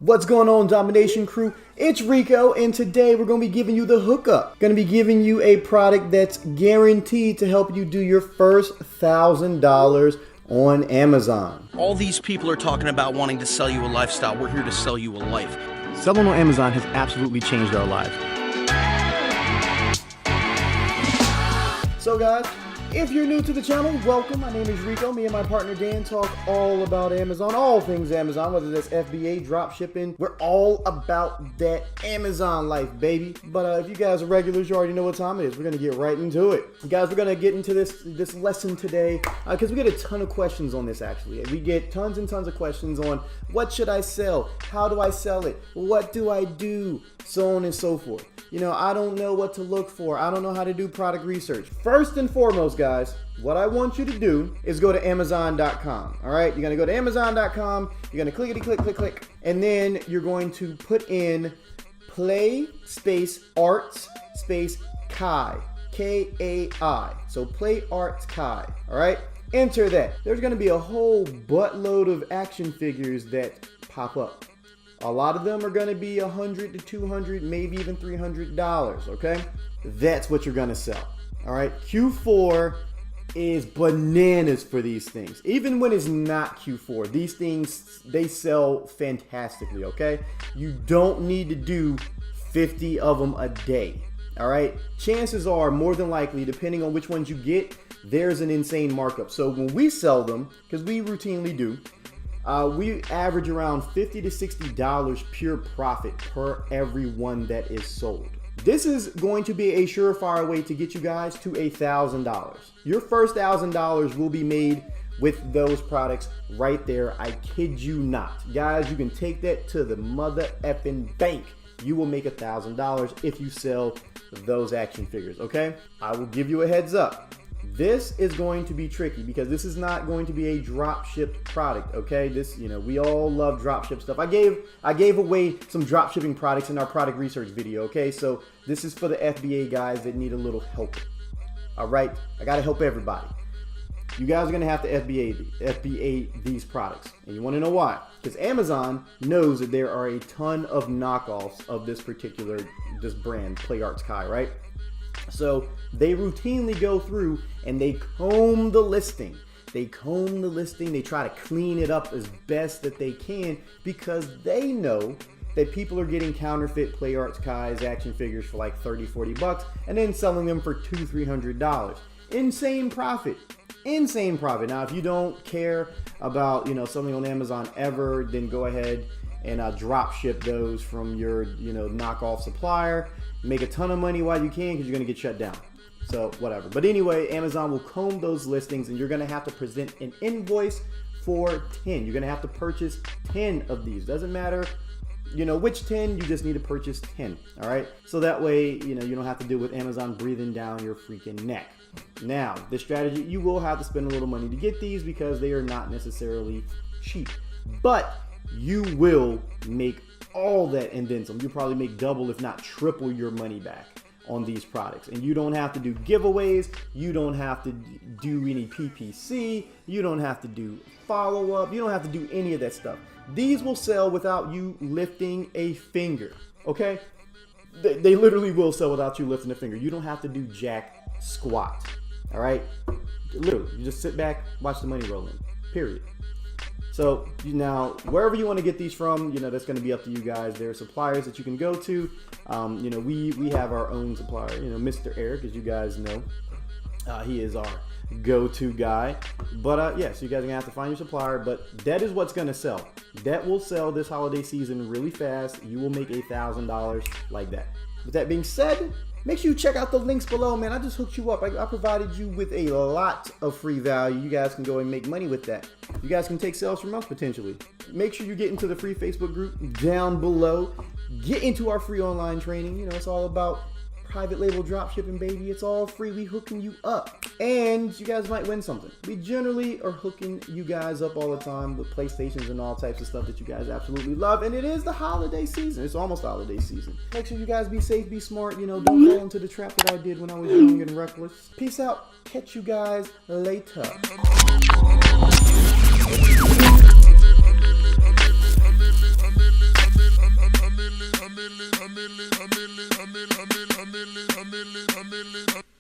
What's going on, Domination Crew? It's Rico, and today we're going to be giving you the hookup. Going to be giving you a product that's guaranteed to help you do your first $1,000 on Amazon. All these people are talking about wanting to sell you a lifestyle. We're here to sell you a life. Selling on Amazon has absolutely changed our lives. So guys, if you're new to the channel, welcome. My name is Rico. Me and my partner Dan talk all about Amazon, all things Amazon, whether that's FBA, dropshipping. We're all about that Amazon life, baby. But if you guys are regulars, you already know what time it is. We're gonna get right into it. Guys, we're gonna get into this lesson today because we get a ton of questions on this actually. We get tons and tons of questions on what should I sell? How do I sell it? What do I do? So on and so forth. You know, I don't know what to look for. I don't know how to do product research. First and foremost, guys, what I want you to do is go to Amazon.com. All right, you're gonna go to Amazon.com. You're gonna click, and then you're going to put in play space arts space Kai, K-A-I. So play arts Kai. All right, enter that. There's gonna be a whole buttload of action figures that pop up. A lot of them are going to be $100 to $200, maybe even $300, okay? That's what you're going to sell, all right? Q4 is bananas for these things. Even when it's not Q4, these things, they sell fantastically, okay? You don't need to do 50 of them a day, all right? Chances are, more than likely, depending on which ones you get, there's an insane markup. So when we sell them, because we routinely do, we average around $50 to $60 pure profit per every one that is sold. This is going to be a surefire way to get you guys to $1,000. Your first $1,000 will be made with those products right there. I kid you not. Guys, you can take that to the mother effing bank. You will make $1,000 if you sell those action figures, okay? I will give you a heads up. This is going to be tricky because this is not going to be a drop shipped product, okay? This, you know, we all love drop ship stuff. I gave away some drop shipping products in our product research video, okay? So this is for the FBA guys that need a little help. All right, I gotta help everybody. You guys are gonna have to FBA these products, and you want to know why? Because Amazon knows that there are a ton of knockoffs of this brand, Play Arts Kai, right? So they routinely go through and they comb the listing. They try to clean it up as best that they can because they know that people are getting counterfeit Play Arts Kai's action figures for like 30, 40 bucks and then selling them for $200, $300. Insane profit. Now, if you don't care about, you know, something on Amazon ever, then go ahead and drop ship those from your, you know, knockoff supplier. Make a ton of money while you can because you're going to get shut down. So whatever. But anyway, Amazon will comb those listings and you're going to have to present an invoice for 10. You're going to have to purchase 10 of these. Doesn't matter, you know, which 10, you just need to purchase 10. All right. So that way, you know, you don't have to deal with Amazon breathing down your freaking neck. Now, this strategy, you will have to spend a little money to get these because they are not necessarily cheap. But you will make all that and then some. You'll probably make double if not triple your money back on these products. And you don't have to do giveaways. You don't have to do any PPC. You don't have to do follow-up. You don't have to do any of that stuff. These will sell without you lifting a finger, okay? They literally will sell without you lifting a finger. You don't have to do jack squat, all right? Literally, you just sit back, watch the money roll in, period. So now, wherever you want to get these from, you know, that's going to be up to you guys. There are suppliers that you can go to. You know, we have our own supplier, you know, Mr. Eric, as you guys know. He is our go-to guy. But yes, you guys are going to have to find your supplier. But that is what's going to sell. That will sell this holiday season really fast. You will make $1,000 like that. With that being said, make sure you check out the links below, man. I just hooked you up. I provided you with a lot of free value. You guys can go and make money with that. You guys can take sales from us potentially. Make sure you get into the free Facebook group down below. Get into our free online training. You know, it's all about private label drop shipping, baby. It's all free. We hooking you up. And you guys might win something. We generally are hooking you guys up all the time with PlayStations and all types of stuff that you guys absolutely love. And it is the holiday season. It's almost holiday season. Make sure you guys be safe, be smart. You know, don't fall into the trap that I did when I was young and reckless. Peace out. Catch you guys later. I'm